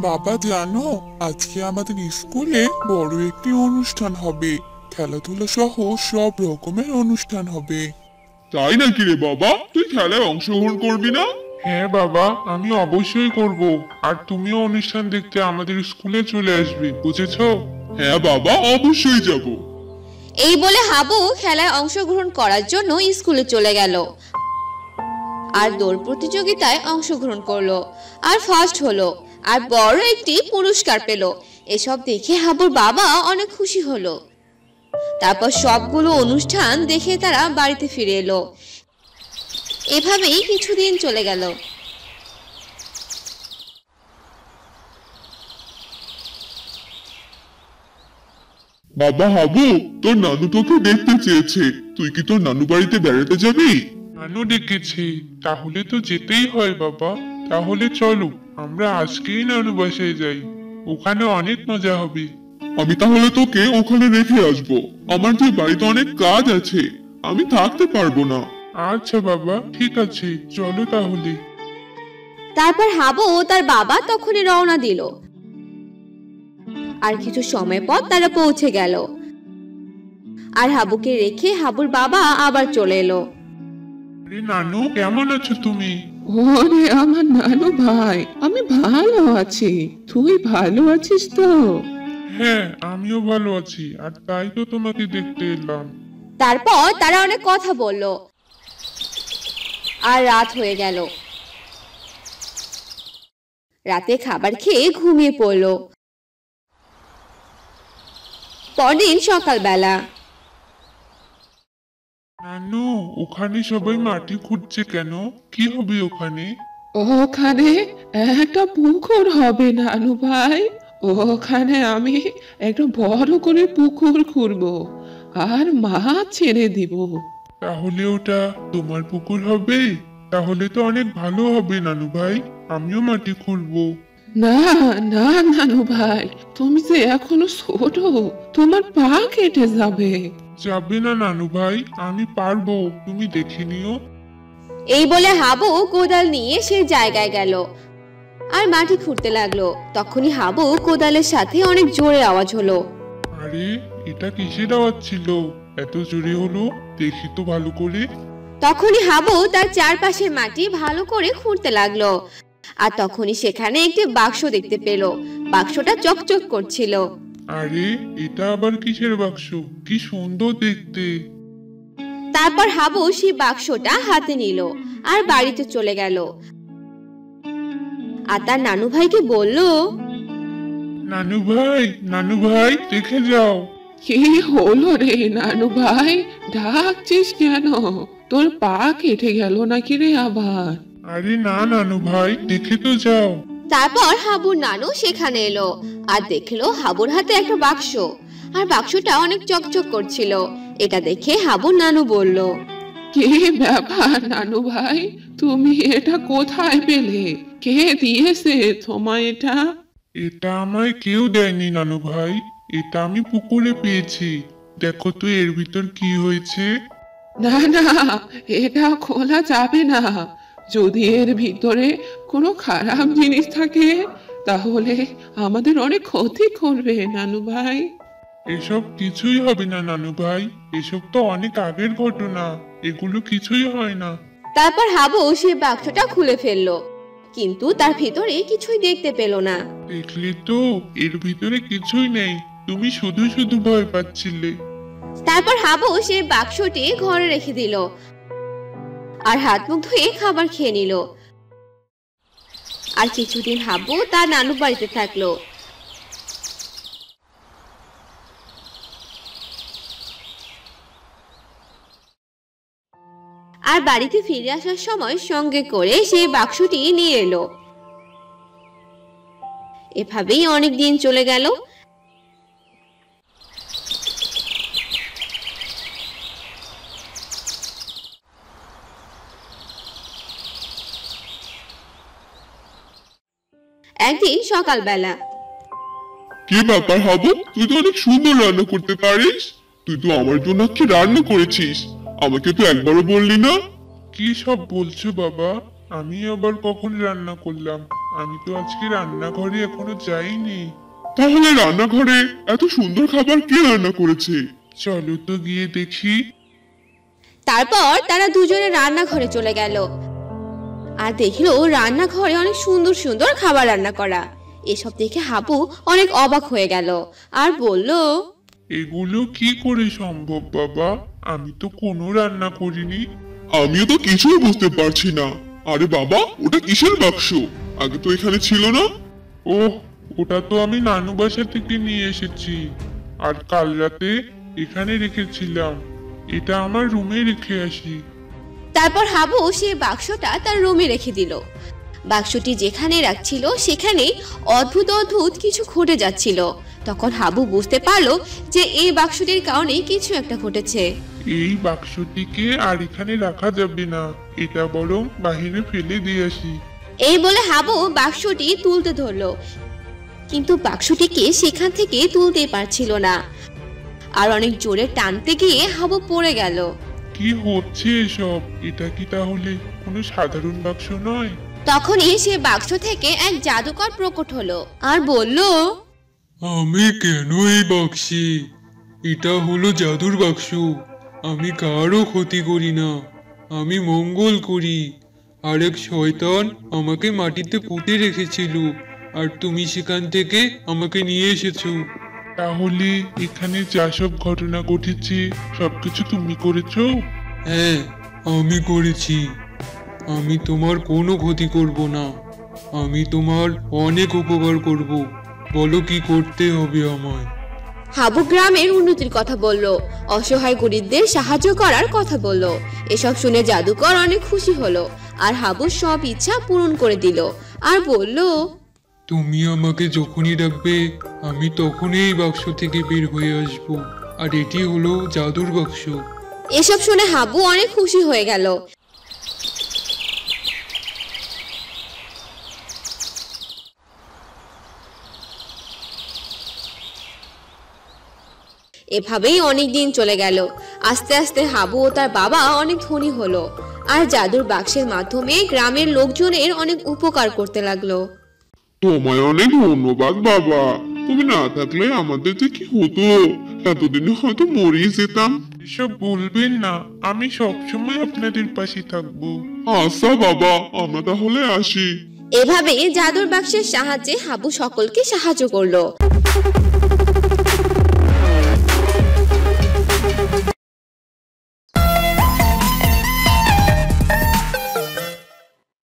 বাবা জানো, আজকে আমাদের স্কুলে বড় একটি অনুষ্ঠান হবে। খেলাধুলা সহ সব রকমের অনুষ্ঠান হবে। তাই নাকি রে বাবা, তুই খেলায় অংশগ্রহণ করবি না? হ্যাঁ বাবা, আমি অবশ্যই করব। আর তুমিও অনুষ্ঠান দেখতে আমাদের স্কুলে চলে আসবে, বুঝেছো? হ্যাঁ বাবা, অবশ্যই যাব। এই বলে হাবু খেলায় অংশগ্রহণ করার জন্য স্কুলে চলে গেল আর দৌড় প্রতিযোগিতায় অংশগ্রহণ করলো আর ফার্স্ট হলো আর বড় একটি পুরস্কার পেল। এসব দেখে হাবুর বাবা অনেক খুশি হলো। তারপর সবগুলো অনুষ্ঠান দেখে তারা বাড়িতে ফিরে এলো। এভাবেই কিছুদিন চলে গেল। বাবা হাবু, তোর নানু তোকে দেখতে চেয়েছে। তুই কি তোর নানু বাড়িতে বেড়াতে যাবি? নানু ডেকেছি, তাহলে তো যেতেই হয় বাবা। তাহলে চলো আমরা আজকেই নানু বাসায় যাই, ওখানে অনেক মজা হবে। আমি তাহলে তোকে ওখানে রেখে আসবো। আমার যে বাড়িতে অনেক কাজ আছে, আমি থাকতে পারবো না। আচ্ছা বাবা, ঠিক আছে, চলো তাহলে। তারপর হাবু ও তার বাবা তখনই রওনা দিল। আর কিছু সময় পর তারা পৌঁছে গেল। আর হাবুকে রেখে হাবুর বাবা আবার চলে এলো। আরে নানু, কেমন আছো তুমি? ওরে আমার নানু ভাই, আমি ভালো আছি। তুই ভালো আছিস তো? হ্যাঁ, আমিও ভালো আছি, আর তাই তো তোমাকে দেখতে এলাম। তারপর তারা অনেক কথা বলল আর রাত হয়ে গেল। রাতে খাবার খেয়ে ঘুমিয়ে পড়ল। পরদিন সকালবেলা নানু, ওখানে সবাই মাটি খুঁড়ছে কেন? কি হবে ওখানে? ওখানে একটা পুকুর হবে নানু ভাই। ওখানে আমি একটা বড় করে পুকুর খুঁড়বো আর মাছ ছেড়ে দিব। তাহলে ওটা তোমার পুকুর হবে? তাহলে তো অনেক ভালো হবে নানু ভাই, আমিও মাটি খুঁড়বো। না না নানু ভাই, তুমি যে এখনো ছোট, তোমার পা কেটে যাবে। যাবে না নানু ভাই, আমি পারবো, তুমি দেখে নিও। এই বলে হাবু কোদাল নিয়ে সেই জায়গায় গেল আর মাটি খুঁড়তে লাগলো। তখনই হাবু কোদালের সাথে অনেক জোরে আওয়াজ হলো। আরে, এটা কিসের আওয়াজ ছিল? এত জোরে হলো, দেখি তো ভালো করে। তখনই হাবু তার চারপাশের মাটি ভালো করে খুঁড়তে লাগলো। আর তখনই সেখানে একটি বাক্স দেখতে পেল। বাক্সটা চকচক করছিল। আরে, এটা আবার কিসের বাক্স? কি সুন্দর দেখতে। তারপর হাবু সেই বাক্সটা হাতে নিল আর বাড়িতে চলে গেল। আর তার নানু ভাইকে বলল, নানু ভাই, নানু ভাই, দেখে যাও। কি হলো রে নানু ভাই, ডাকছিস কেন? তোর পা কেটে গেল নাকি রে আবার? আরে না নানু ভাই, দেখে তো যাও। তারপর হাবুর নানু সেখানে এলো আর দেখলো হাবুর হাতে একটা বাক্স। আর বাক্সটা অনেক চকচক করছিল। এটা দেখে হাবুর নানু বলল, কি ব্যাপার নানু ভাই, তুমি এটা কোথায় পেলে? কে দিয়েছে তোমায় এটা? এটা আমায় কেউ দেয়নি নানু ভাই, এটা আমি পুকুরে পেয়েছি। দেখো তো এর ভিতর কি হয়েছে। না না, এটা খোলা যাবে না। যদি এর ভিতরে কোনো খারাপ জিনিস থাকে তাহলে আমাদের অনেক ক্ষতি করবে নানু ভাই। এসব কিছুই হবে না নানু ভাই, এসব তো অনেক আগের ঘটনা, এগুলো কিছুই হয় না। তারপর হাবু সেই বাক্সটা খুলে ফেললো, কিন্তু তার ভিতরে কিছুই দেখতে পেল না। দেখলে তো, এর ভিতরে কিছুই নেই, তুমি শুধু শুধু ভয় পাচ্ছিলে। তারপর হাবু সেই বাক্সটি ঘরে রেখে দিল আর হাত মুখ ধুয়ে খাবার খেয়ে নিল। আর কিছুদিন হাবু তার নানু বাড়িতে থাকলো। আর বাড়িতে ফিরে আসার সময় সঙ্গে করে সেই বাক্সটি নিয়ে এলো। এভাবেই অনেক দিন চলে গেল। একদিন সকালবেলা, কি ব্যাপার হাবু, তুই তো অনেক সুন্দর রান্না করতে পারিস। তুই তো আমার জন্য কি রান্না করেছিস? আমাকে তো একবারও বললি না। কি সব বলছো বাবা? আমি আবার কখন রান্না করলাম? আমি তো আজকে রান্নাঘরে এখনো যাইনি। তাহলে রান্নাঘরে এত সুন্দর খাবার কে রান্না করেছে? চলো তো গিয়ে দেখি। তারপর তারা দুজনে রান্নাঘরে চলে গেল আর দেখলো রান্নাঘরে অনেক সুন্দর সুন্দর খাবার রান্না করা। এসব দেখে হাবু অনেক অবাক হয়ে গেল আর বলল, এগুলো কি করে সম্ভব বাবা? আমি তো কোনো রান্না করিনি। আমিও তো কিছুই বুঝতে পারছি না। আরে বাবা, ওটা কিসের বাক্স? আগে তো এখানে ছিল না। ওহ, ওটা তো আমি নানু বাসা থেকে নিয়ে এসেছি, আর কাল রাতে এখানে রেখেছিলাম। এটা আমার রুমে রেখে আসি। তারপর হাবু সেই বাক্সটা তার রুমে রেখে দিল। বাক্সটি যেখানে রাখছিল সেখানে অদ্ভুত অদ্ভুত কিছু ঘটে যাচ্ছিল। তখন হাবু বুঝতে পারলো যে এই বাক্সটির কারণে কিছু একটা ঘটেছে। এই বাক্সটিকে আর এখানে রাখা যাবে না, এটা বরং বাহিরে ফেলে দিয়ে আসি। এই বলে হাবু বাক্সটি তুলতে ধরলো, কিন্তু বাক্সটিকে সেখান থেকে তুলতে পারছিল না। আর অনেক জোরে টানতে গিয়ে হাবু পড়ে গেল। কি হচ্ছে এসব? এটা কি তাহলে কোনো সাধারণ বাক্স নয়? তখনই সে বাক্স থেকে এক জাদুকর প্রকট হলো আর বলল, আমি কেন এই বাক্সে? এটা হলো জাদুর বাক্স। আমি কারো ক্ষতি করি না, আমি মঙ্গল করি। আর এক শয়তান আমাকে মাটিতে পুঁতে রেখেছিল, আর তুমি সেখান থেকে আমাকে নিয়ে এসেছো। তাহলে এখানে যা সব ঘটনা ঘটেছে সবকিছু তুমি করেছো? হ্যাঁ, আমি করেছি। আমি তোমার কোনো ক্ষতি করব না, আমি তোমার অনেক উপকার করব। বলো কি করতে হবে আমায়? হাবু গ্রামের উন্নতির কথা বলল, অসহায় গরিবদের সাহায্য করার কথা বলল। এসব শুনে জাদুকর অনেক খুশি হলো আর হাবুর সব ইচ্ছা পূরণ করে দিল আর বলল, তুমি আমাকে যখনই ডাকবে আমি তখনই এই বাক্স থেকে বের হয়ে আসব। আর এটি হলো জাদুর বাক্স। এসব শুনে হাবু অনেক খুশি হয়ে গেল। এভাবেই অনেক দিন চলে গেল। আস্তে আস্তে হাবু ও তার বাবা অনেক ধনী হলো আর জাদুর বাক্সের মাধ্যমে গ্রামের লোকজনের অনেক উপকার করতে লাগলো। তোমায় অনেক ধন্যবাদ বাবা। তুমি না থাকলে আমাদের যে কি হতো, এতদিনে হয়তো মরেই যেতাম। এসব বলবেন না, আমি সবসময় আপনাদের পাশে থাকবো। আচ্ছা বাবা, আমরা তাহলে আসি। এভাবে জাদুর বাক্সের সাহায্যে হাবু সকলকে সাহায্য করলো।